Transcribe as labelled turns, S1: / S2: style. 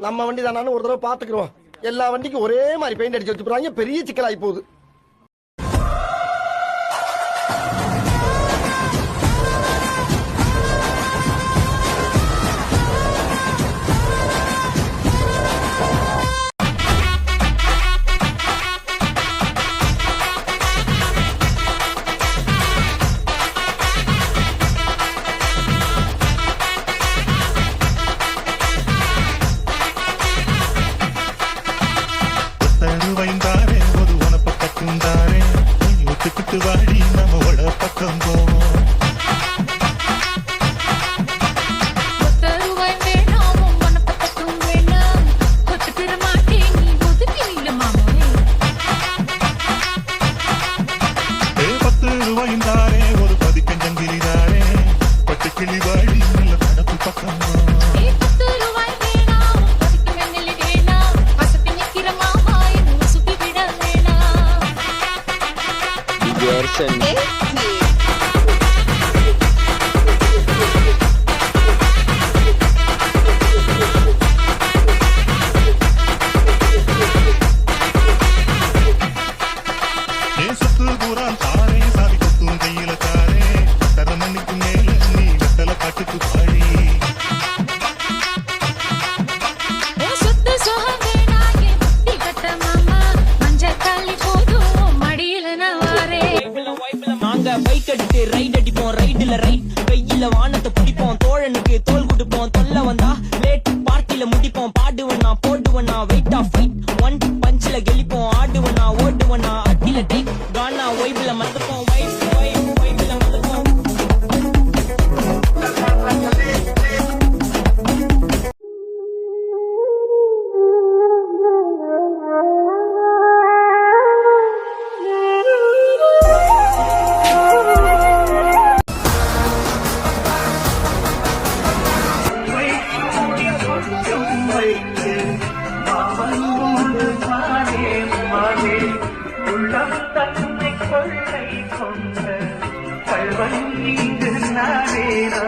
S1: நம்ம வண்டி தானு ஒரு தடவை பாத்துக்கிறோம். எல்லா வண்டிக்கும் ஒரே மாதிரி பெயிண்ட் அடிச்சு வச்சு போறாங்க. பெரிய சிக்கலாகி போகுது.
S2: வாடி நம்ம பக்கம் போவோம். ரூபாய்ந்தாரே ஒரு பதிக்கஞ்சங்கிலிதாரே பட்டு கிளி வாடி நல்ல கடப்பு பக்கம்
S3: பைக் அடித்து ரைட் அடிப்போம். ரைடுல ரைட் கையில வானத்தை பிடிப்போம். தோழனுக்கு தோல் கொடுப்போம். தொல்ல வந்தா லேட் பார்ட்டில முடிப்போம். பாடுவனா போடுவனா வெயிட் ஆஃப் ஃபைட் ஒன் பஞ்சில கெளிப்போம். ஆடுவனா ஓடுவனா அட்டில டைப் கானா வைப்ல மறந்துப்போம். வைப்ல மறந்துப்போம்.
S4: கொள்ளை கொண்ட கல்வன் இங்கு நாடேரா